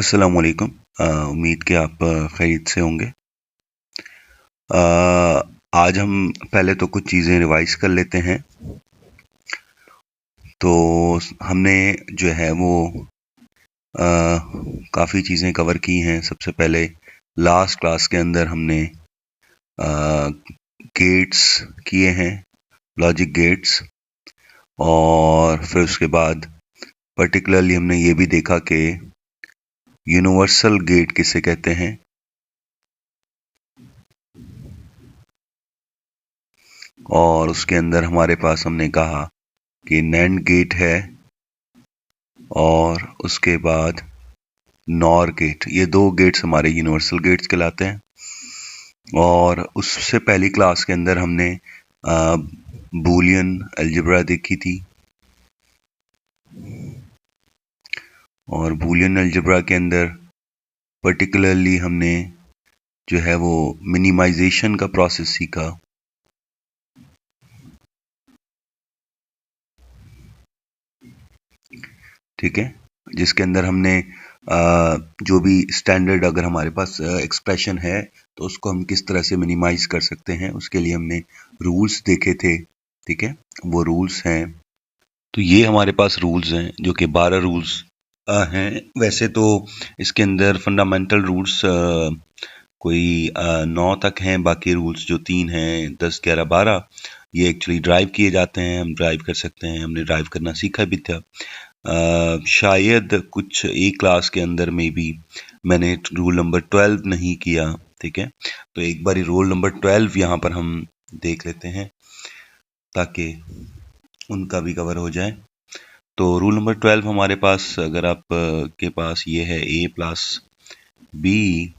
अस्सलाम वालेकुम। उम्मीद कि आप खैरियत से होंगे। आज हम पहले तो कुछ चीज़ें रिवाइज कर लेते हैं। तो हमने जो है वो काफ़ी चीज़ें कवर की हैं। सबसे पहले लास्ट क्लास के अंदर हमने गेट्स किए हैं, लॉजिक गेट्स, और फिर उसके बाद पर्टिकुलरली हमने ये भी देखा कि यूनिवर्सल गेट किसे कहते हैं, और उसके अंदर हमारे पास हमने कहा कि नैंड गेट है और उसके बाद नॉर गेट। ये दो गेट्स हमारे यूनिवर्सल गेट्स कहलाते हैं। और उससे पहली क्लास के अंदर हमने बूलियन अलजेब्रा देखी थी, और बूलियन अलजेब्रा के अंदर पर्टिकुलरली हमने जो है वो मिनिमाइजेशन का प्रोसेस सीखा। ठीक है, जिसके अंदर हमने जो भी स्टैंडर्ड अगर हमारे पास एक्सप्रेशन है तो उसको हम किस तरह से मिनिमाइज कर सकते हैं, उसके लिए हमने रूल्स देखे थे। ठीक है, वो रूल्स हैं। तो ये हमारे पास रूल्स हैं जो कि 12 रूल्स हैं। वैसे तो इसके अंदर फंडामेंटल रूल्स कोई 9 तक हैं। बाकी रूल्स जो 3 हैं, 10, 11, 12, ये एक्चुअली ड्राइव किए जाते हैं। हम ड्राइव कर सकते हैं, हमने ड्राइव करना सीखा भी था। शायद कुछ एक क्लास के अंदर में भी मैंने रूल नंबर 12 नहीं किया। ठीक है, तो एक बार रूल नंबर 12 यहाँ पर हम देख लेते हैं ताकि उनका भी कवर हो जाए। तो रूल नंबर 12 हमारे पास, अगर आप के पास ये है a प्लस बी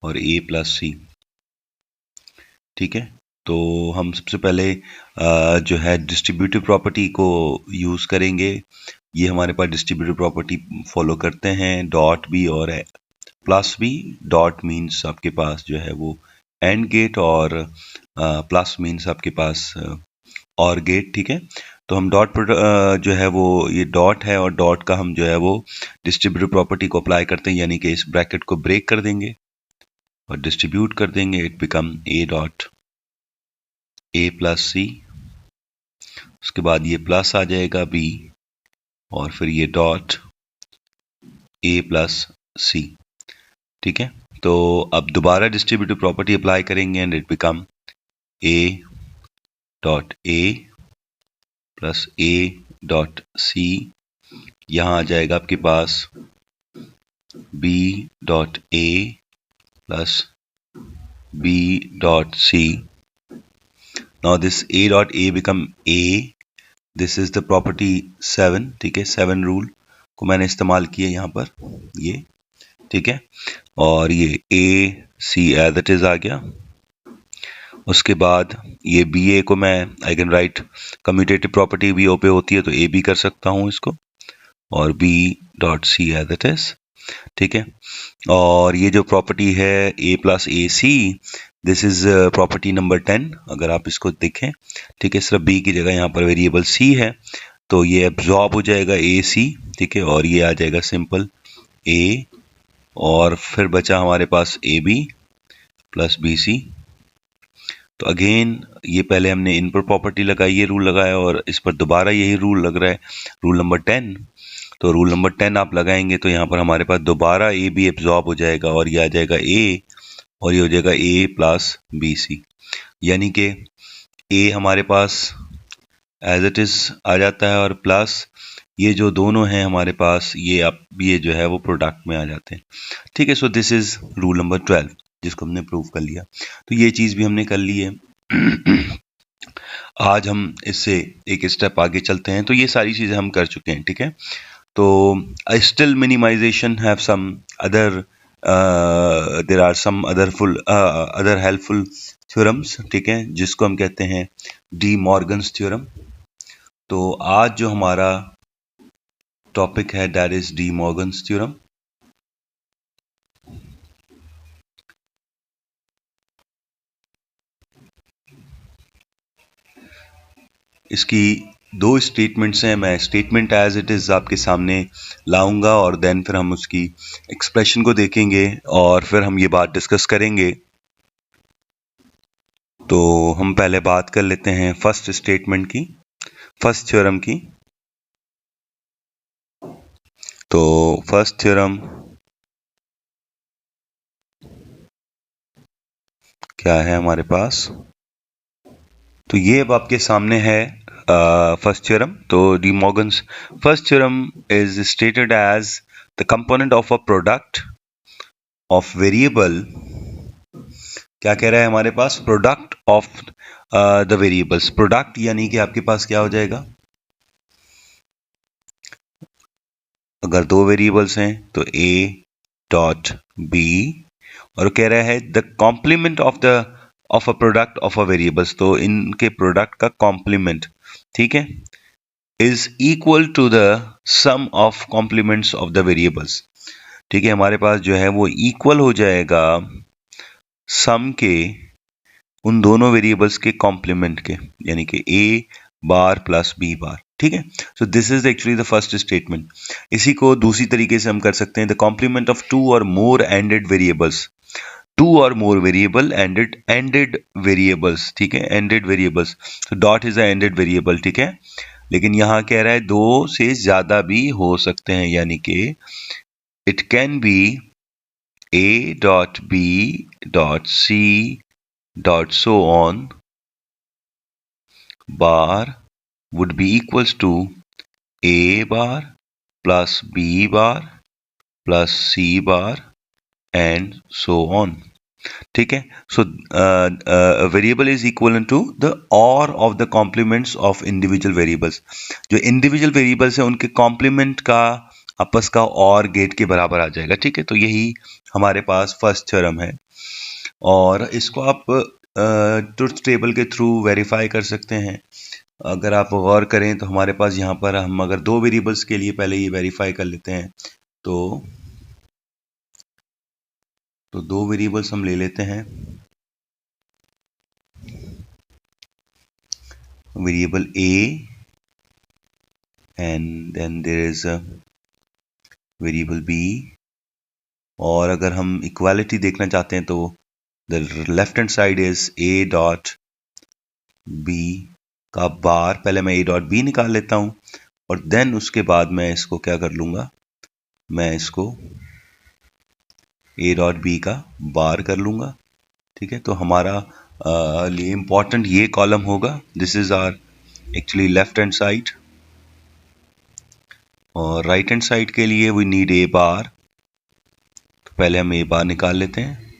और a प्लस सी। ठीक है, तो हम सबसे पहले जो है डिस्ट्रीब्यूटिव प्रॉपर्टी को यूज़ करेंगे। ये हमारे पास डिस्ट्रीब्यूटिव प्रॉपर्टी फॉलो करते हैं, डॉट बी और प्लस बी। डॉट मीन्स आपके पास जो है वो एंड गेट, और प्लस मीन्स आपके पास और गेट। ठीक है, तो हम डॉट पर जो है वो ये डॉट है, और डॉट का हम जो है वो डिस्ट्रीब्यूटिव प्रॉपर्टी को अप्लाई करते हैं, यानी कि इस ब्रैकेट को ब्रेक कर देंगे और डिस्ट्रीब्यूट कर देंगे। It become a dot a plus c. उसके बाद ये प्लस आ जाएगा बी, और फिर ये डॉट ए प्लस सी। ठीक है, तो अब दोबारा डिस्ट्रीब्यूटिव प्रॉपर्टी अप्लाई करेंगे and it become a dot a plus A dot c. यहाँ आ जाएगा आपके पास b dot a plus b dot c. Now this a dot a become a. This is the property 7। ठीक है, 7 rule को मैंने इस्तेमाल किया यहाँ पर, ये। ठीक है, और ये A C as it is आ गया। उसके बाद ये बी ए को मैं, I can write commutative property B O पे होती है तो ए बी कर सकता हूँ इसको, और b dot c as it is. ठीक है, और ये जो प्रॉपर्टी है a plus a c, this is property number 10। अगर आप इसको देखें, ठीक है, सिर्फ बी की जगह यहाँ पर वेरिएबल सी है, तो ये एब्जॉर्ब हो जाएगा ए सी। ठीक है, और ये आ जाएगा सिंपल ए, और फिर बचा हमारे पास a b plus B c. तो अगेन ये पहले हमने इन पर प्रॉपर्टी लगाई, ये रूल लगाया, और इस पर दोबारा यही रूल लग रहा है, रूल नंबर 10। तो रूल नंबर 10 आप लगाएंगे तो यहाँ पर हमारे पास दोबारा ए बी एब्जॉर्ब हो जाएगा, और ये आ जाएगा ए, और ये हो जाएगा ए प्लस बी सी। यानी कि ए हमारे पास एज इट इज आ जाता है, और प्लस ये जो दोनों हैं हमारे पास, ये जो है वो प्रोडक्ट में आ जाते हैं। ठीक है, सो दिस इज रूल नंबर 12 जिसको हमने प्रूव कर लिया। तो ये चीज़ भी हमने कर ली है। आज हम इससे एक स्टेप आगे चलते हैं। तो ये सारी चीज़ें हम कर चुके हैं। ठीक है, तो still minimisation have some other, there are some other helpful theorems. ठीक है, जिसको हम कहते हैं डी मॉर्गन्स थ्योरम। तो आज जो हमारा टॉपिक है that is D Morgan's theorem. इसकी दो स्टेटमेंट्स हैं, मैं स्टेटमेंट एज इट इज़ आपके सामने लाऊंगा और देन फिर हम उसकी एक्सप्रेशन को देखेंगे और फिर हम ये बात डिस्कस करेंगे। तो हम पहले बात कर लेते हैं फर्स्ट स्टेटमेंट की, फर्स्ट थ्योरम की। तो फर्स्ट थ्योरम क्या है हमारे पास, तो ये अब आपके सामने है फर्स्ट थ्योरम। तो De Morgan's first theorem is stated as the component of a product of variable, क्या कह रहा है हमारे पास, product of the variables. Product यानी कि आपके पास क्या हो जाएगा, अगर दो वेरिएबल्स हैं तो a डॉट b, और कह रहा है the complement of a product of a variables, तो इनके प्रोडक्ट का कॉम्प्लीमेंट, ठीक है, is equal to the sum of complements of the variables. ठीक है, हमारे पास जो है वो इक्वल हो जाएगा सम के उन दोनों वेरिएबल्स के कॉम्प्लीमेंट के, यानी कि a bar plus b bar. ठीक है, सो this is actually the first statement. इसी को दूसरी तरीके से हम कर सकते हैं, द कॉम्प्लीमेंट ऑफ टू और मोर एंडेड वेरिएबल्स, टू और मोर वेरिएबल एंडेड वेरिएबल्स, ठीक है, एंडेड वेरिएबल्स। तो dot is a ended variable, ठीक है, लेकिन यहां कह रहा है दो से ज्यादा भी हो सकते हैं, यानी कि it can be a dot b dot c dot so on bar would be equals to a bar plus b bar plus c bar and so on। ठीक है, so variable is equal to the or of the complements of individual variables. जो individual variables हैं उनके complement का आपस का और gate के बराबर आ जाएगा। ठीक है, तो यही हमारे पास फर्स्ट थ्योरम है और इसको आप ट्रुथ टेबल के थ्रू वेरीफाई कर सकते हैं। अगर आप गौर करें तो हमारे पास यहाँ पर हम अगर दो वेरिएबल्स के लिए पहले ये वेरीफाई कर लेते हैं, तो दो वेरिएबल्स हम ले लेते हैं, variable a and then there is a variable b, और अगर हम इक्वालिटी देखना चाहते हैं तो the left hand side is a dot b का बार, पहले मैं a डॉट b निकाल लेता हूं और देन उसके बाद मैं इसको क्या कर लूंगा, मैं इसको a डॉट b का बार कर लूंगा। ठीक है, तो हमारा लिए इंपॉर्टेंट ये कॉलम होगा, this is our actually left hand side, और राइट हैंड साइड के लिए वी नीड a बार। तो पहले हम a बार निकाल लेते हैं,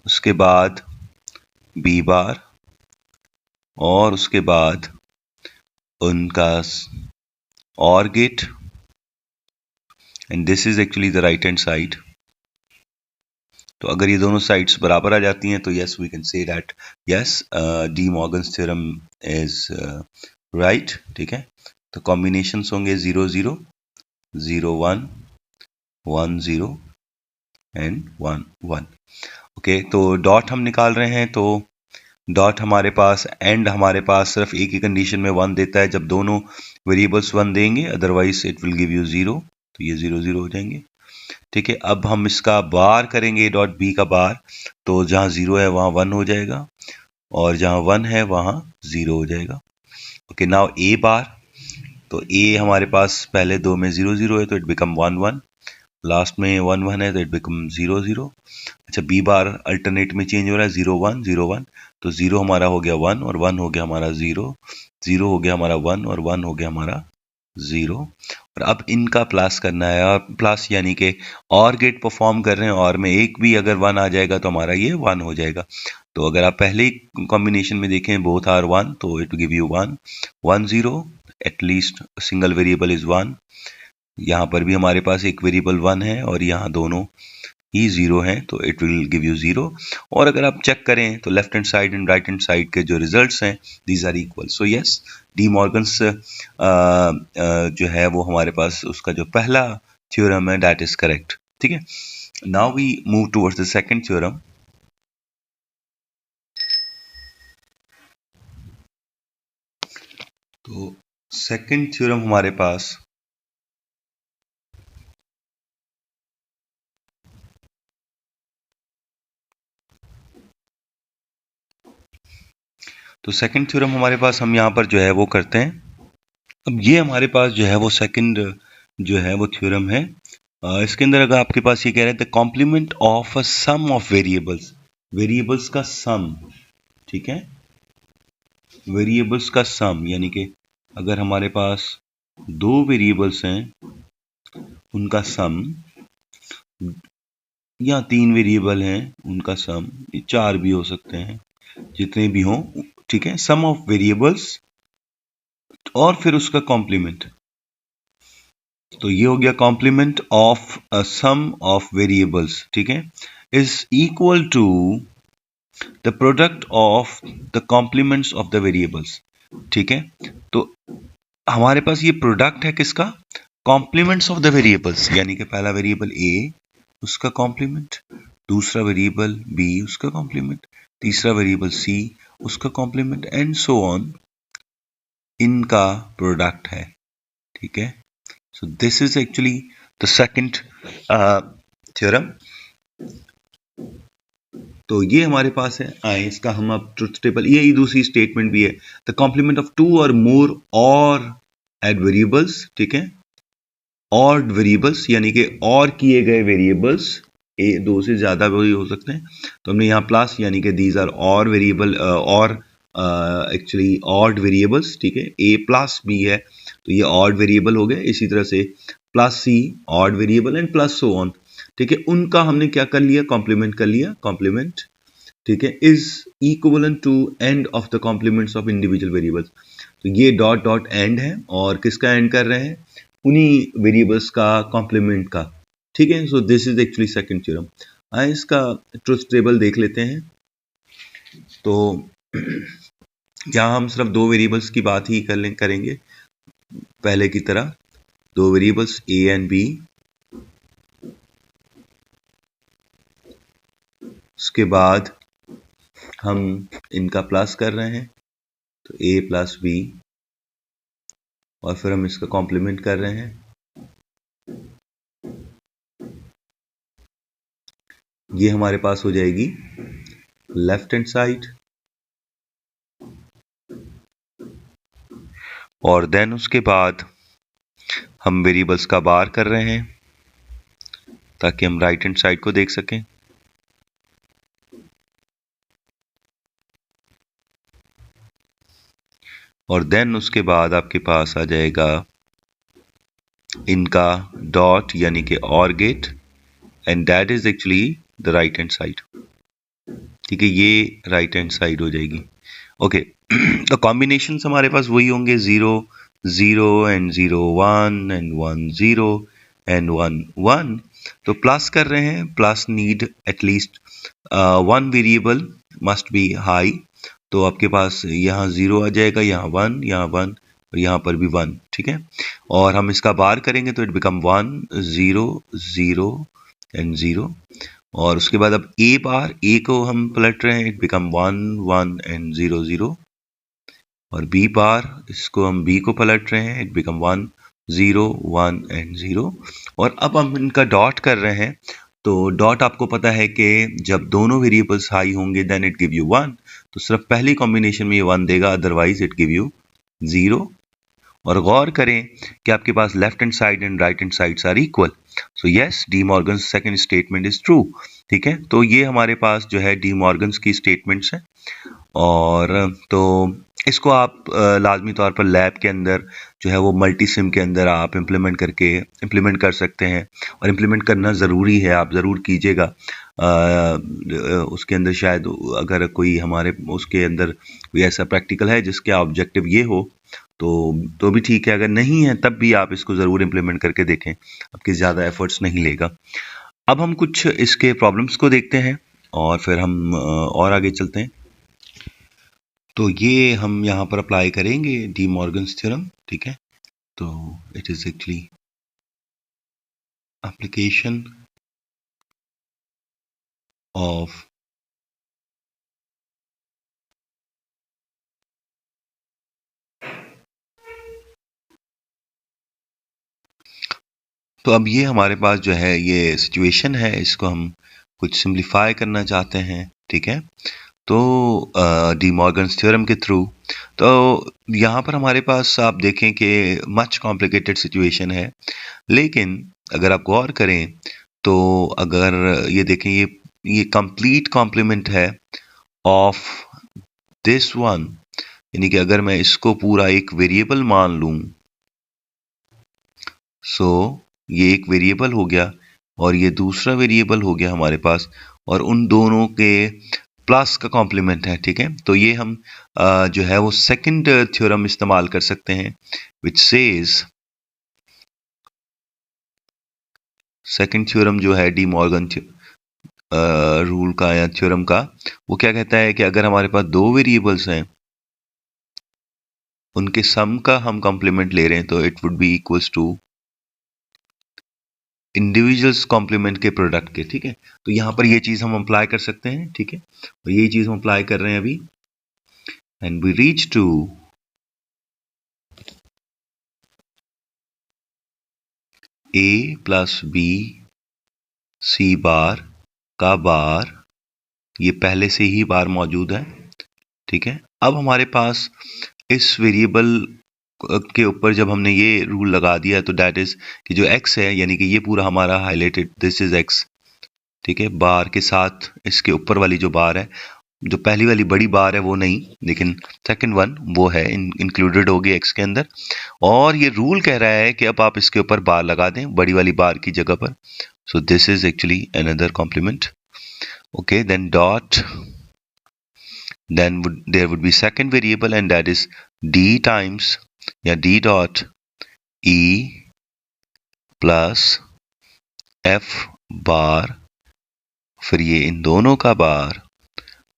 उसके बाद b बार, और उसके बाद उनका or gate, and this is actually the right hand side. तो अगर ये दोनों साइड्स बराबर आ जाती हैं तो yes we can say that yes De Morgan's theorem is right. ठीक है, तो कॉम्बिनेशंस होंगे 0 0 0 1 1 0 एंड 1 1। ओके, तो डॉट हम निकाल रहे हैं, तो डॉट हमारे पास एंड हमारे पास सिर्फ एक ही कंडीशन में 1 देता है, जब दोनों वेरिएबल्स 1 देंगे, otherwise it will give you 0, तो ये 0 0 हो जाएंगे। ठीक है, अब हम इसका बार करेंगे डॉट बी का बार, तो जहाँ 0 है वहाँ 1 हो जाएगा और जहाँ 1 है वहाँ 0 हो जाएगा। ओके, नाउ ए बार, तो ए हमारे पास पहले दो में 0 0 है तो इट बिकम 1 1, लास्ट में 1 1 है तो इट बिकम 0 0। अच्छा, बी बार अल्टरनेट में चेंज हो रहा है, 0 1 0 1, तो 0 हमारा हो गया 1 और 1 हो गया हमारा 0, 0 हो गया हमारा 1 और 1 हो गया हमारा 0। और अब इनका प्लस करना है, और प्लस यानी कि और गेट परफॉर्म कर रहे हैं, और में एक भी अगर 1 आ जाएगा तो हमारा ये 1 हो जाएगा। तो अगर आप पहले ही कॉम्बिनेशन में देखें बोथ आर 1, तो it give you 1 1 0, at least single variable is 1। यहाँ पर भी हमारे पास एक वेरिएबल 1 है और यहाँ दोनों ही 0 है, तो इट विल गिव यू 0। और अगर आप चेक करें तो left hand side and right hand side के जो रिजल्ट्स हैं these are equal. So yes, De Morgan's जो है वो हमारे पास उसका जो पहला थ्योरम है दैट इज करेक्ट। ठीक है, now we move towards the second theorem. तो सेकंड थ्योरम हमारे पास तो सेकंड थ्योरम हमारे पास हम यहाँ पर जो है वो करते हैं। अब ये हमारे पास जो है वो सेकंड जो है वो थ्योरम है। इसके अंदर अगर आपके पास ये कह रहे हैं the complement of a sum of variables, variables का सम, ठीक है, वेरिएबल्स का सम, यानी कि अगर हमारे पास दो वेरिएबल्स हैं उनका सम, या तीन वेरिएबल हैं उनका सम, ये चार भी हो सकते हैं, जितने भी हों, ठीक है, सम ऑफ वेरिएबल्स और फिर उसका कॉम्प्लीमेंट। तो ये हो गया complement of a sum of variables, ठीक है, is equal to the product of the complements of the variables, ठीक है। तो हमारे पास ये प्रोडक्ट है किसका, कॉम्प्लीमेंट्स ऑफ द वेरिएबल्स, यानी कि पहला वेरिएबल ए उसका कॉम्प्लीमेंट, दूसरा वेरिएबल बी उसका कॉम्प्लीमेंट, तीसरा वेरिएबल सी उसका कॉम्प्लीमेंट एंड सो ऑन, इनका प्रोडक्ट है, ठीक है। सो this is actually the second theorem. तो ये हमारे पास है, आए इसका हम अब ट्रुथ टेबल, यही दूसरी स्टेटमेंट भी है, द कॉम्प्लीमेंट ऑफ टू और मोर और एड वेरिएबल्स, ठीक है, और वेरिएबल्स यानी कि और किए गए वेरिएबल्स, ए दो से ज्यादा भी हो सकते हैं, तो हमने यहाँ प्लस यानी कि दीज आर और वेरिएबल और एक्चुअली ऑड वेरिएबल्स, ठीक है, ए प्लस बी है तो ये ऑड वेरिएबल हो गए, इसी तरह से plus C odd variable and plus so on, ठीक है, उनका हमने क्या कर लिया, कॉम्प्लीमेंट कर लिया, कॉम्प्लीमेंट, ठीक है, is equivalent to and of the complements of individual variables. तो ये डॉट डॉट एंड है और किसका एंड कर रहे हैं, उन्हीं वेरिएबल्स का कॉम्प्लीमेंट का, ठीक है। सो this is actually second theorem. आइए इसका ट्रुथ टेबल देख लेते हैं। तो यहाँ हम सिर्फ दो वेरिएबल्स की बात ही करेंगे पहले की तरह, दो वेरिएबल्स ए एंड बी, उसके बाद हम इनका प्लस कर रहे हैं, तो ए प्लस बी, और फिर हम इसका कॉम्प्लीमेंट कर रहे हैं, ये हमारे पास हो जाएगी लेफ्ट हैंड साइड, और देन उसके बाद हम वेरिएबल्स का बार कर रहे हैं ताकि हम राइट हैंड साइड को देख सकें। और देन उसके बाद आपके पास आ जाएगा इनका डॉट यानी कि or gate, and that is actually the right hand side, ठीक है, ये राइट हैंड साइड हो जाएगी। ओके तो कॉम्बिनेशंस हमारे पास वही होंगे, 0 0 एंड 0 1 एंड 1 0 एंड 1 1। तो प्लस कर रहे हैं, plus need at least one variable must be high, तो आपके पास यहाँ 0 आ जाएगा, यहाँ 1, यहाँ 1 और यहाँ पर भी 1, ठीक है। और हम इसका बार करेंगे तो इट बिकम 1 0 0 एंड 0, और उसके बाद अब ए बार, ए को हम पलट रहे हैं, इट बिकम 1 1 एंड 0 0, और बी बार, इसको हम बी को पलट रहे हैं, इट बिकम 1 0 1 एंड 0, और अब हम इनका डॉट कर रहे हैं। तो डॉट आपको पता है कि जब दोनों वेरिएबल्स हाई होंगे देन इट गिव यू 1, तो सिर्फ पहली कॉम्बिनेशन में ये 1 देगा, अदरवाइज इट गिव यू 0। और गौर करें कि आपके पास left hand side and right hand sides are equal, so yes De Morgan's second statement is true, ठीक है। तो ये हमारे पास जो है डी मॉर्गन्स की स्टेटमेंट्स हैं, और तो इसको आप लाजमी तौर पर लैब के अंदर जो है वो मल्टी सिम के अंदर आप इम्प्लीमेंट कर सकते हैं, और इम्प्लीमेंट करना ज़रूरी है, आप ज़रूर कीजिएगा। उसके अंदर शायद अगर कोई हमारे उसके अंदर कोई ऐसा प्रैक्टिकल है जिसके ऑब्जेक्टिव ये हो तो भी ठीक है, अगर नहीं है तब भी आप इसको ज़रूर इम्प्लीमेंट करके देखें, आपके ज़्यादा एफर्ट्स नहीं लेगा। अब हम कुछ इसके प्रॉब्लम्स को देखते हैं और फिर हम और आगे चलते हैं। तो ये हम यहाँ पर अप्लाई करेंगे डी मॉर्गन्स थ्योरम, ठीक है। तो it is actually application of तो अब ये हमारे पास जो है ये सिचुएशन है, इसको हम कुछ सिंप्लीफाई करना चाहते हैं, ठीक है। तो डी मॉर्गन्स थ्योरम के थ्रू, तो यहाँ पर हमारे पास आप देखें कि मच कॉम्प्लिकेटेड सिचुएशन है, लेकिन अगर आप गौर करें तो अगर ये देखें ये कंप्लीट कॉम्प्लीमेंट है ऑफ दिस वन, यानी कि अगर मैं इसको पूरा एक वेरिएबल मान लूं, सो ये एक वेरिएबल हो गया और ये दूसरा वेरिएबल हो गया हमारे पास, और उन दोनों के प्लस का कॉम्प्लीमेंट है, ठीक है। तो ये हम जो है वो सेकंड थ्योरम इस्तेमाल कर सकते हैं, विच सेज, सेकंड थ्योरम जो है डी मॉर्गन रूल का या थ्योरम का, वो क्या कहता है कि अगर हमारे पास दो वेरिएबल्स हैं, उनके सम का हम कॉम्प्लीमेंट ले रहे हैं, तो it would be equals to individuals complement के प्रोडक्ट के, ठीक है। तो यहाँ पर ये चीज हम अप्लाई कर सकते हैं, ठीक है, और ये चीज हम अप्लाई कर रहे हैं अभी, and we reach to A plus B C bar का बार, ये पहले से ही बार मौजूद है, ठीक है। अब हमारे पास इस वेरिएबल के ऊपर जब हमने ये रूल लगा दिया, तो दैट इज कि जो x है, यानी कि ये पूरा हमारा हाईलाइटेड, दिस इज x, ठीक है, बार के साथ इसके ऊपर वाली जो बार है, जो पहली वाली बड़ी बार है वो नहीं, लेकिन सेकंड वन वो है इंक्लूडेड होगी x के अंदर, और ये रूल कह रहा है कि अब आप इसके ऊपर बार लगा दें बड़ी वाली बार की जगह पर। So this is actually another complement, okay, then dot, then there would be second variable, and that is d times या d dot e plus f बार, फिर ये इन दोनों का बार,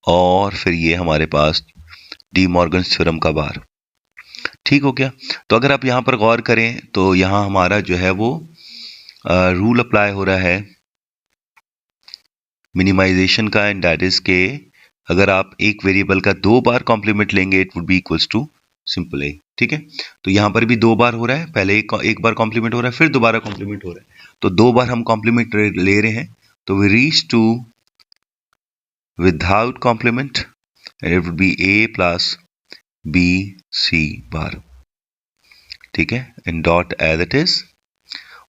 और फिर ये हमारे पास डी मॉर्गन्स थ्योरम का बार, ठीक हो गया। तो अगर आप यहाँ पर गौर करें तो यहाँ हमारा जो है वो रूल अप्लाई हो रहा है मिनिमाइजेशन का, एंड दैट इज के अगर आप एक वेरिएबल का दो बार कॉम्प्लीमेंट लेंगे, it would be equals to simple A, ठीक है। तो यहाँ पर भी दो बार हो रहा है, पहले एक बार कॉम्प्लीमेंट हो रहा है, फिर दोबारा कॉम्प्लीमेंट हो रहा है, तो दो बार हम कॉम्प्लीमेंट ले रहे हैं, तो we reach to without complement, and it would be A plus B C bar, ठीक है, and dot as it is.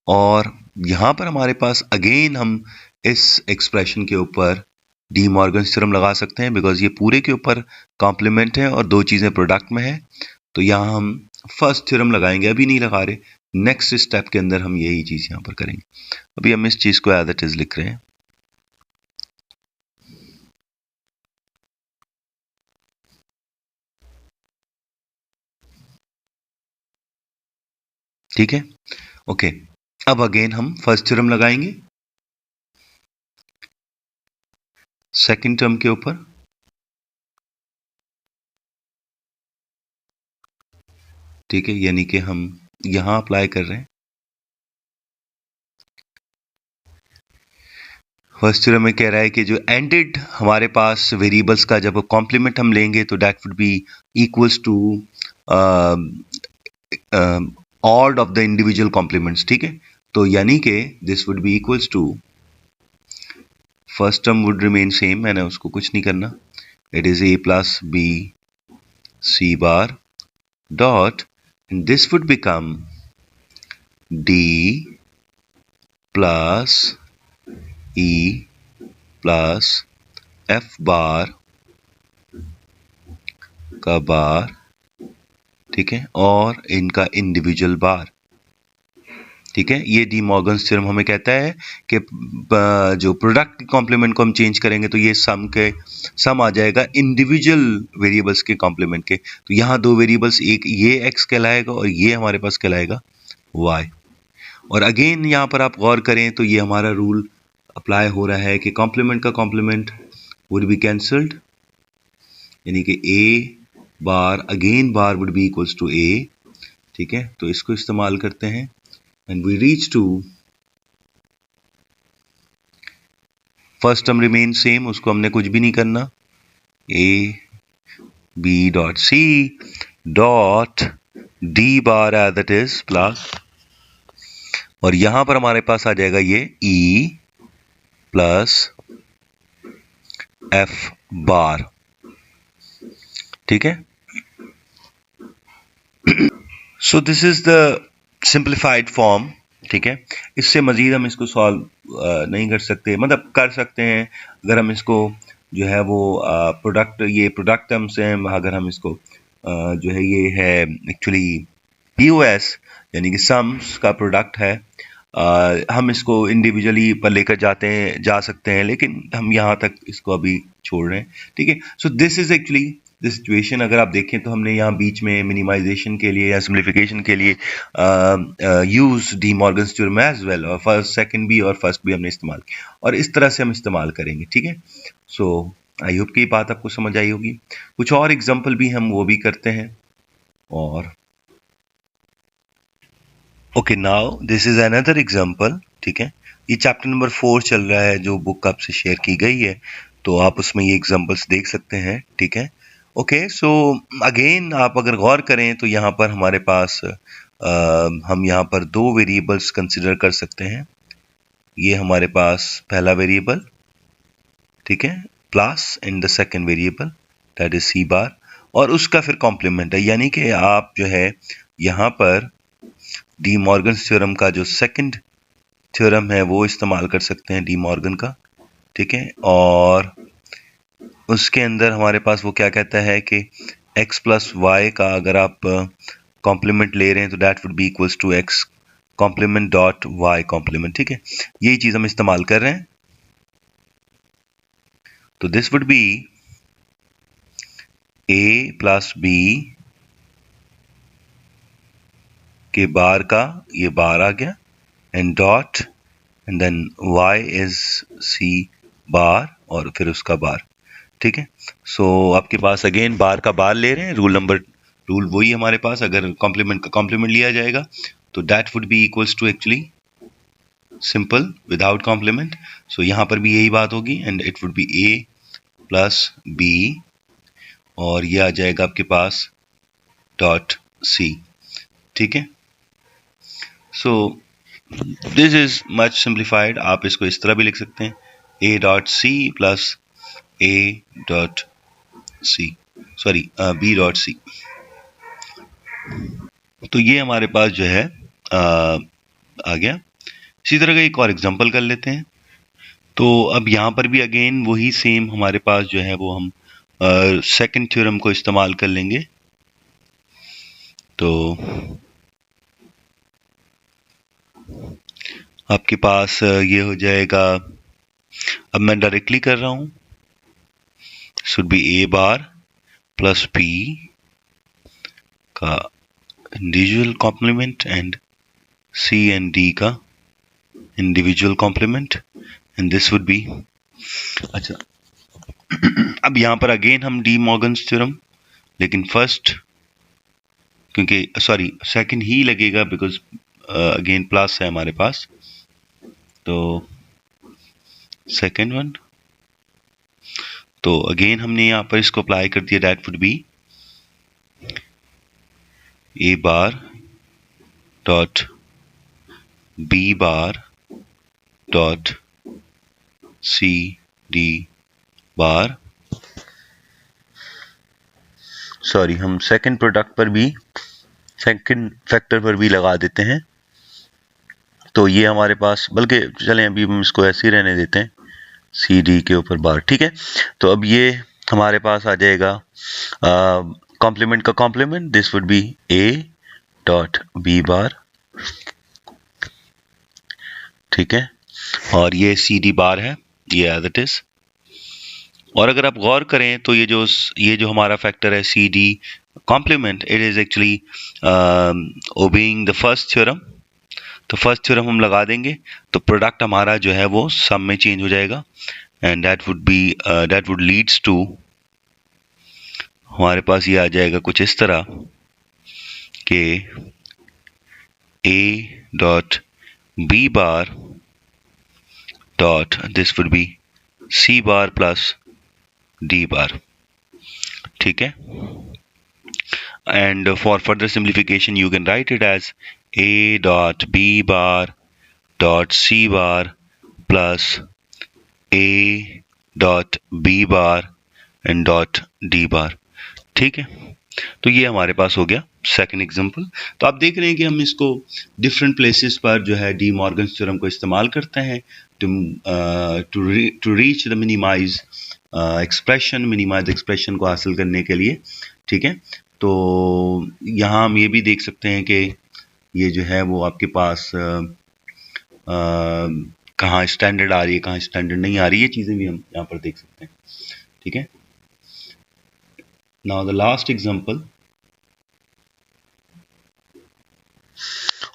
और यहाँ पर हमारे पास अगेन हम इस एक्सप्रेशन के ऊपर डी मॉर्गन्स थ्योरम लगा सकते हैं, बिकॉज ये पूरे के ऊपर कॉम्प्लीमेंट है और दो चीजें प्रोडक्ट में है, तो यहाँ हम फर्स्ट थ्योरम लगाएंगे, अभी नहीं लगा रहे, नेक्स्ट स्टेप के अंदर हम यही चीज यहाँ पर करेंगे। अभी हम इस चीज को एज इट इज लिख रहे हैं, ठीक है, ओके। अब अगेन हम फर्स्ट थ्योरम लगाएंगे सेकंड टर्म के ऊपर, ठीक है, यानी कि हम यहां अप्लाई कर रहे हैं फर्स्ट थ्योरम में, कह रहा है कि जो एंडेड हमारे पास वेरिएबल्स का जब कॉम्प्लीमेंट हम लेंगे, तो that would be equals to odd of the individual complements, ठीक है। तो यानी कि this would be equals to, first term would remain same, मैंने उसको कुछ नहीं करना, it is A plus B C bar dot, and this would become d plus e plus f bar का बार, ठीक है, और इनका इंडिविजुअल बार, ठीक है। ये डी मॉर्गन्स थ्योरम हमें कहता है कि जो प्रोडक्ट कॉम्प्लीमेंट को हम चेंज करेंगे, तो ये सम आ जाएगा इंडिविजुअल वेरिएबल्स के कॉम्प्लीमेंट के। तो यहाँ दो वेरिएबल्स, एक ये x कहलाएगा और ये हमारे पास कहलाएगा y। और अगेन यहाँ पर आप गौर करें तो ये हमारा रूल अप्लाई हो रहा है कि कॉम्प्लीमेंट का कॉम्प्लीमेंट वुड बी कैंसल्ड, यानी कि a bar again bar would be equals to a, ठीक है। तो इसको इस्तेमाल करते हैं, and we reach to first term remain same, उसको हमने कुछ भी नहीं करना, a b dot c dot d bar as it is plus और यहां पर हमारे पास आ जाएगा ये E प्लस F बार, ठीक है। सो this is the simplified form, ठीक है। इससे मजीद हम इसको सॉल्व नहीं कर सकते, मतलब कर सकते हैं अगर हम इसको जो है वो प्रोडक्ट, ये प्रोडक्ट टर्म्स हैं, अगर हम इसको जो है ये है एक्चुअली POS यानी कि सम्स का प्रोडक्ट है, हम इसको इंडिविजुअली पर लेकर जा सकते हैं, लेकिन हम यहाँ तक इसको अभी छोड़ रहे हैं, ठीक है। सो this is actually this situation. अगर आप देखें तो हमने यहाँ बीच में मिनिमाइजेशन के लिए या सिम्प्लिफिकेशन के लिए use De Morgan's theorem as well, और फर्स्ट सेकंड भी और फर्स्ट भी हमने इस्तेमाल किया, और इस तरह से हम इस्तेमाल करेंगे, ठीक है। सो आई होप कि ये बात आपको समझ आई होगी। कुछ और एग्जाम्पल भी हम वो भी करते हैं। और okay, now this is another example, ठीक है। ये चैप्टर नंबर 4 चल रहा है जो बुक आपसे शेयर की गई है, तो आप उसमें ये एग्जाम्पल्स देख सकते हैं, ठीक है। ओके, सो अगेन आप अगर गौर करें तो यहाँ पर हमारे पास हम यहाँ पर दो वेरिएबल्स कंसिडर कर सकते हैं। ये हमारे पास पहला वेरिएबल, ठीक है, plus and the second variable that is C bar, और उसका फिर कॉम्प्लीमेंट है, यानी कि आप जो है यहाँ पर डी मॉर्गन थ्योरम का जो सेकंड थ्योरम है वो इस्तेमाल कर सकते हैं, डी मॉर्गन का, ठीक है। और उसके अंदर हमारे पास वो क्या कहता है कि x प्लस वाई का अगर आप कॉम्प्लीमेंट ले रहे हैं तो that would be equals to x complement dot y complement, ठीक है। यही चीज हम इस्तेमाल कर रहे हैं। तो this would be a plus b के बार का ये बार आ गया, and dot and then y is c bar और फिर उसका बार, ठीक है। सो आपके पास अगेन बार का बार ले रहे हैं, रूल वही हमारे पास, अगर कॉम्प्लीमेंट का कॉम्प्लीमेंट लिया जाएगा तो that would be equals to actually simple without complement. So यहां पर भी यही बात होगी, and it would be a plus b, और ये आ जाएगा आपके पास डॉट c, ठीक है। सो दिस इज मच सिंप्लीफाइड। आप इसको इस तरह भी लिख सकते हैं, a dot c plus a dot c, sorry b dot c। तो ये हमारे पास जो है आ गया। इसी तरह का एक और एग्जांपल कर लेते हैं। तो अब यहाँ पर भी अगेन वही सेम हमारे पास जो है वो हम सेकंड थ्योरम को इस्तेमाल कर लेंगे। तो आपके पास ये हो जाएगा, अब मैं डायरेक्टली कर रहा हूं, should be a bar plus p का individual complement and c and d का individual complement, and this would be, अच्छा अब यहां पर अगेन हम डी मॉर्गन्स थ्योरम, लेकिन फर्स्ट क्योंकि सॉरी सेकंड ही लगेगा बिकॉज अगेन प्लस है हमारे पास, तो सेकंड वन, तो अगेन हमने यहां पर इसको अप्लाई कर दिया, that would be a bar dot b bar dot c d bar, sorry हम सेकंड प्रोडक्ट पर भी, सेकंड फैक्टर पर भी लगा देते हैं। तो ये हमारे पास, बल्कि चलें अभी हम इसको ऐसे ही रहने देते हैं, सी डी के ऊपर बार, ठीक है। तो अब ये हमारे पास आ जाएगा कॉम्प्लीमेंट का complement, this would be a dot b bar, ठीक है, और ये सी डी बार है, ये एज इट इज। और अगर आप गौर करें तो ये जो हमारा फैक्टर है C D complement, it is actually obeying the first theorem. तो फर्स्ट थ्योरम हम लगा देंगे तो प्रोडक्ट हमारा जो है वो सम में चेंज हो जाएगा, and that would leads to, हमारे पास ये आ जाएगा कुछ इस तरह कि a dot b bar dot this would B c bar plus d बार, ठीक है। and for further simplification you can write it as a dot b bar dot C bar plus A dot B bar and dot D bar. ठीक है, तो ये हमारे पास हो गया second example. तो आप देख रहे हैं कि हम इसको डिफरेंट प्लेसेस पर जो है डी मॉर्गन्स थ्योरम को इस्तेमाल करते हैं to reach the minimize expression को हासिल करने के लिए। ठीक है, तो यहाँ हम ये भी देख सकते हैं कि ये जो है वो आपके पास कहाँ स्टैंडर्ड आ रही है, कहाँ स्टैंडर्ड नहीं आ रही है, चीज़ें भी हम यहाँ पर देख सकते हैं। ठीक है, नाउ द लास्ट एग्जांपल,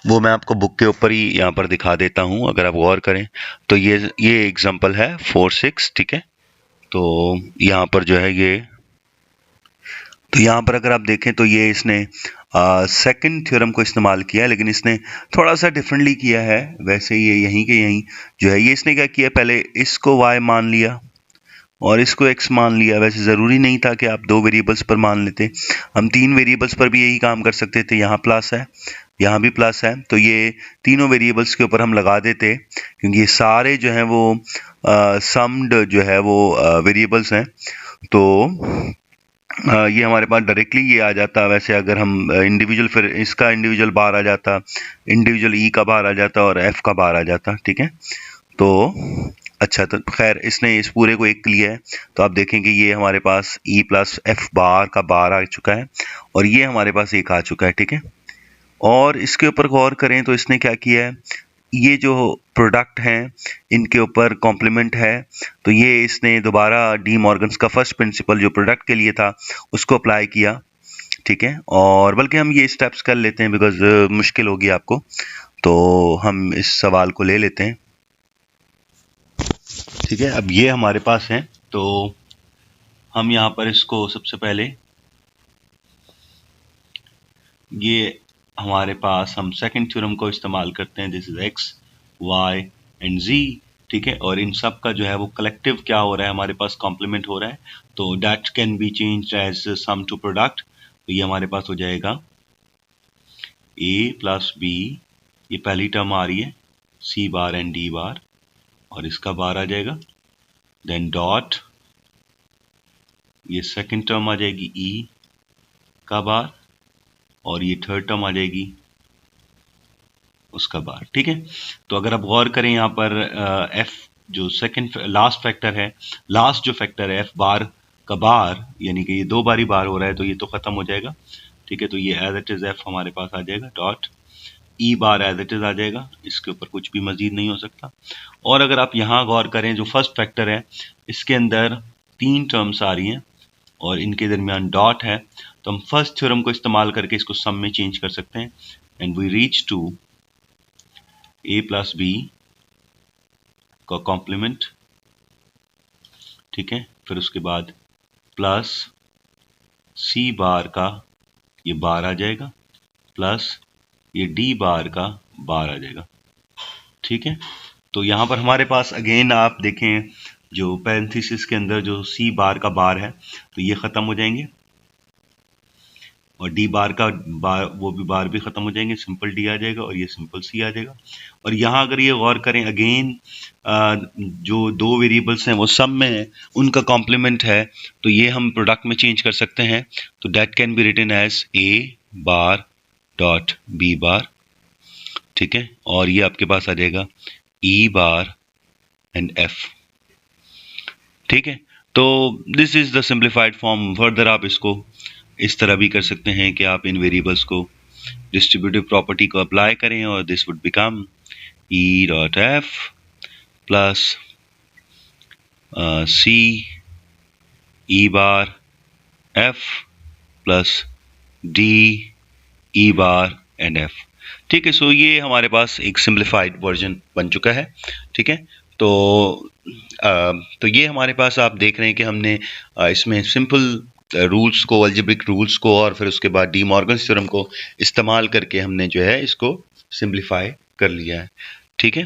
वो मैं आपको बुक के ऊपर ही यहाँ पर दिखा देता हूँ, अगर आप गौर करें तो ये एग्जांपल है 4-6। ठीक है, तो यहाँ पर जो है ये, तो यहाँ पर अगर आप देखें तो ये इसने सेकंड थ्योरम को इस्तेमाल किया, लेकिन इसने थोड़ा सा डिफरेंटली किया है। वैसे ये यहीं के यहीं जो है, ये इसने क्या किया, पहले इसको y मान लिया और इसको x मान लिया। वैसे ज़रूरी नहीं था कि आप दो वेरिएबल्स पर मान लेते, हम तीन वेरिएबल्स पर भी यही काम कर सकते थे। यहाँ प्लस है, यहाँ भी प्लस है, तो ये तीनों वेरिएबल्स के ऊपर हम लगा देते, क्योंकि ये सारे जो हैं वो सम्ड जो है वो वेरिएबल्स हैं। तो ये हमारे पास डायरेक्टली ये आ जाता। वैसे अगर हम इंडिविजुअल, फिर इसका इंडिविजुअल बार आ जाता, इंडिविजुअल ई का बार आ जाता और एफ का बार आ जाता। ठीक है, तो अच्छा, तो खैर इसने इस पूरे को एक लिया है, तो आप देखेंगे ये हमारे पास ई प्लस एफ बार का बार आ चुका है और ये हमारे पास एक आ चुका है। ठीक है, और इसके ऊपर गौर करें तो इसने क्या किया है, ये जो प्रोडक्ट हैं इनके ऊपर कॉम्प्लीमेंट है, तो ये इसने दोबारा डी मॉर्गन्स का फर्स्ट प्रिंसिपल जो प्रोडक्ट के लिए था उसको अप्लाई किया। ठीक है, और बल्कि हम ये स्टेप्स कर लेते हैं बिकॉज मुश्किल होगी आपको, तो हम इस सवाल को ले लेते हैं। ठीक है, अब ये हमारे पास है, तो हम यहाँ पर इसको सबसे पहले ये हमारे पास हम सेकंड थ्योरम को इस्तेमाल करते हैं, this is X Y and Z. ठीक है, और इन सब का जो है वो कलेक्टिव क्या हो रहा है, हमारे पास कॉम्प्लीमेंट हो रहा है, तो that can be changed as sum to product. तो ये हमारे पास हो जाएगा ए प्लस बी, ये पहली टर्म आ रही है, सी बार एंड डी बार, और इसका बार आ जाएगा, देन डॉट, ये सेकंड टर्म आ जाएगी ई का बार, और ये थर्ड टर्म आ जाएगी उसका बार। ठीक है, तो अगर आप गौर करें यहाँ पर एफ जो सेकंड लास्ट फैक्टर है, लास्ट जो फैक्टर है एफ बार का बार, यानी कि ये दो बार ही बार हो रहा है, तो ये तो खत्म हो जाएगा। ठीक है, तो ये एज इट इज एफ हमारे पास आ जाएगा, dot E bar as it is आ जाएगा, इसके ऊपर कुछ भी मजीद नहीं हो सकता। और अगर आप यहाँ गौर करें, जो फर्स्ट फैक्टर है इसके अंदर तीन टर्म्स आ रही हैं और इनके दरमियान डॉट है, तो हम फर्स्ट थ्योरम को इस्तेमाल करके इसको सम में चेंज कर सकते हैं, and we reach to A plus B का कॉम्प्लीमेंट। ठीक है, फिर उसके बाद प्लस सी बार का ये बार आ जाएगा, प्लस ये डी बार का बार आ जाएगा। ठीक है, तो यहाँ पर हमारे पास अगेन आप देखें जो पैरेंथेसिस के अंदर जो सी बार का बार है, तो ये ख़त्म हो जाएंगे, और डी बार का बार, वो भी बार भी ख़त्म हो जाएंगे, सिंपल डी आ जाएगा और ये सिंपल सी आ जाएगा। और यहाँ अगर ये गौर करें अगेन, जो दो वेरिएबल्स हैं वो सब में है, उनका कॉम्प्लीमेंट है, तो ये हम प्रोडक्ट में चेंज कर सकते हैं, तो that can be written as A bar dot B bar. ठीक है, और ये आपके पास आ जाएगा ई बार एंड एफ। ठीक है, तो this is the simplified form. Further आप इसको इस तरह भी कर सकते हैं कि आप इन वेरिएबल्स को डिस्ट्रीब्यूटिव प्रॉपर्टी को अप्लाई करें, और this would become E dot F plus C E bar F plus D E bar and F. ठीक है, सो ये हमारे पास एक सिंप्लीफाइड वर्जन बन चुका है। ठीक है, तो ये हमारे पास आप देख रहे हैं कि हमने इसमें सिंपल रूल्स को, अलजेब्रिक रूल्स को, और फिर उसके बाद डी मॉर्गन्स थ्योरम को इस्तेमाल करके हमने जो है इसको सिंप्लीफाई कर लिया है। ठीक है।